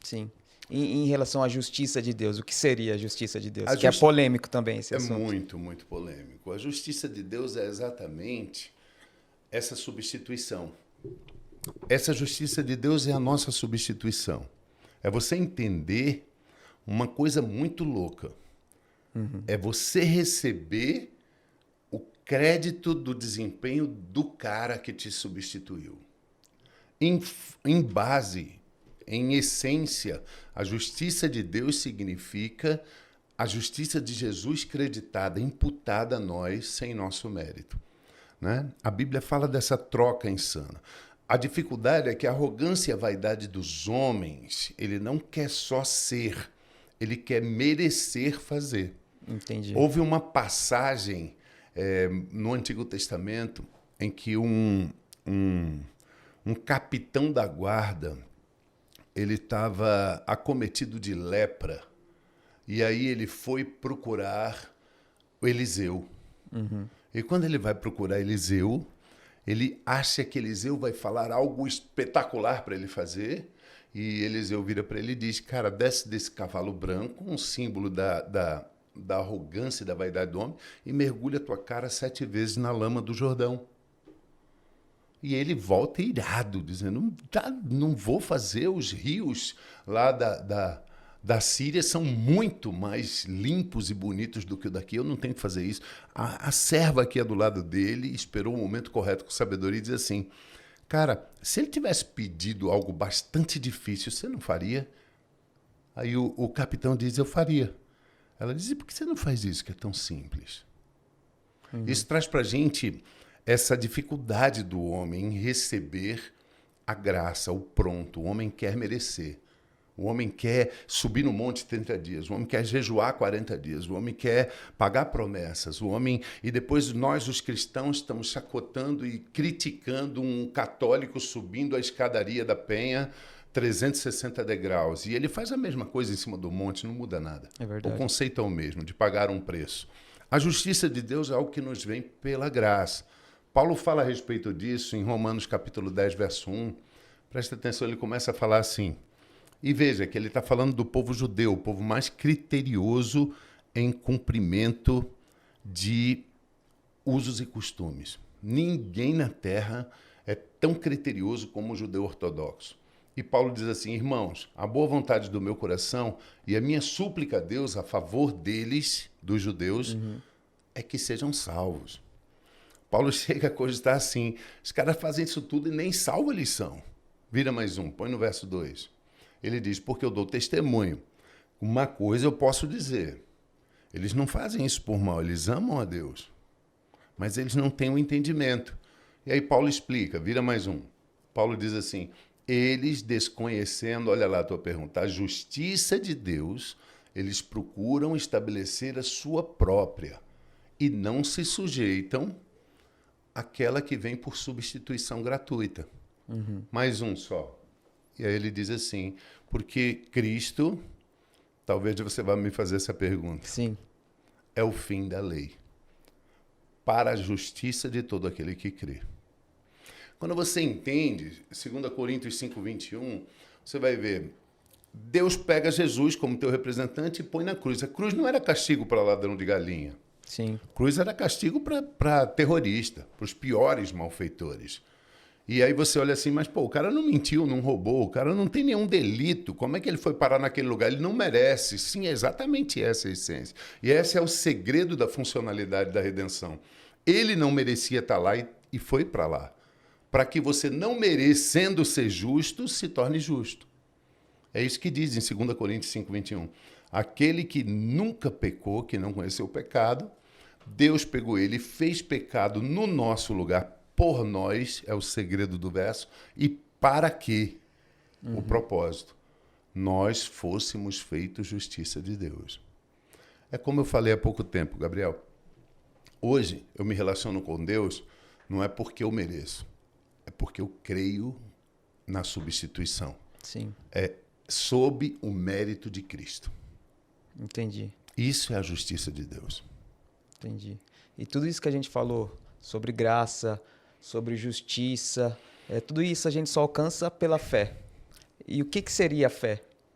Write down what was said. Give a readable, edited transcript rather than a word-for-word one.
Sim. E em relação à justiça de Deus, o que seria a justiça de Deus? A Que é justi- polêmico também esse É assunto. muito, muito polêmico. A justiça de Deus é exatamente essa substituição. Essa justiça de Deus é a nossa substituição. É você entender uma coisa muito louca. É você receber o crédito do desempenho do cara que te substituiu. Em base, em essência, a justiça de Deus significa a justiça de Jesus creditada, imputada a nós sem nosso mérito. Né? A Bíblia fala dessa troca insana. A dificuldade é que a arrogância e a vaidade dos homens, ele não quer só ser, ele quer merecer fazer. Entendi. Houve uma passagem no Antigo Testamento em que um capitão da guarda, ele estava acometido de lepra, e aí ele foi procurar o Eliseu. E quando ele vai procurar Eliseu, ele acha que Eliseu vai falar algo espetacular para ele fazer, e Eliseu vira para ele e diz, cara, desce desse cavalo branco, um símbolo da arrogância e da vaidade do homem, e mergulha a tua cara 7 vezes na lama do Jordão. E ele volta irado, dizendo, não vou fazer, os rios lá da Síria são muito mais limpos e bonitos do que o daqui, eu não tenho que fazer isso. A serva que é do lado dele esperou o momento correto com sabedoria e diz assim, cara, se ele tivesse pedido algo bastante difícil, você não faria? Aí o capitão diz, eu faria. Ela diz, e por que você não faz isso que é tão simples? Isso traz para a gente essa dificuldade do homem em receber a graça, o pronto. O homem quer merecer. O homem quer subir no monte 30 dias. O homem quer jejuar 40 dias. O homem quer pagar promessas. E depois nós, os cristãos, estamos chacotando e criticando um católico subindo a escadaria da Penha 360 degraus. E ele faz a mesma coisa em cima do monte, não muda nada. É verdade. O conceito é o mesmo, de pagar um preço. A justiça de Deus é algo que nos vem pela graça. Paulo fala a respeito disso em Romanos capítulo 10, verso 1. Presta atenção, ele começa a falar assim. E veja que ele está falando do povo judeu, o povo mais criterioso em cumprimento de usos e costumes. Ninguém na terra é tão criterioso como o judeu ortodoxo. E Paulo diz assim, irmãos, a boa vontade do meu coração e a minha súplica a Deus a favor deles, dos judeus, é que sejam salvos. Paulo chega a cogitar assim, os caras fazem isso tudo e nem salvo eles são. Vira mais um, põe no verso 2. Ele diz, porque eu dou testemunho. Uma coisa eu posso dizer, eles não fazem isso por mal, eles amam a Deus, mas eles não têm o entendimento. E aí Paulo explica, vira mais um. Paulo diz assim, eles desconhecendo, olha lá a tua pergunta, a justiça de Deus, eles procuram estabelecer a sua própria e não se sujeitam àquela que vem por substituição gratuita. Mais um só. E aí ele diz assim, porque Cristo, talvez você vá me fazer essa pergunta, Sim. é o fim da lei, para a justiça de todo aquele que crê. Quando você entende, 2 Coríntios 5, 21, você vai ver, Deus pega Jesus como teu representante e põe na cruz. A cruz não era castigo para ladrão de galinha. Sim. A cruz era castigo para terrorista, para os piores malfeitores. E aí você olha assim, mas pô, o cara não mentiu, não roubou, o cara não tem nenhum delito, como é que ele foi parar naquele lugar? Ele não merece. Sim, é exatamente essa a essência. E esse é o segredo da funcionalidade da redenção. Ele não merecia estar lá e foi para lá. Para que você, não merecendo ser justo, se torne justo. É isso que diz em 2 Coríntios 5, 21. Aquele que nunca pecou, que não conheceu o pecado, Deus pegou ele e fez pecado no nosso lugar, por nós, é o segredo do verso, e para que o propósito? Nós fôssemos feitos justiça de Deus. É como eu falei há pouco tempo, Gabriel. Hoje eu me relaciono com Deus, não é porque eu mereço, é porque eu creio na substituição. Sim. É sob o mérito de Cristo. Entendi. Isso é a justiça de Deus. Entendi. E tudo isso que a gente falou sobre graça, sobre justiça, tudo isso a gente só alcança pela fé. E o que seria a fé?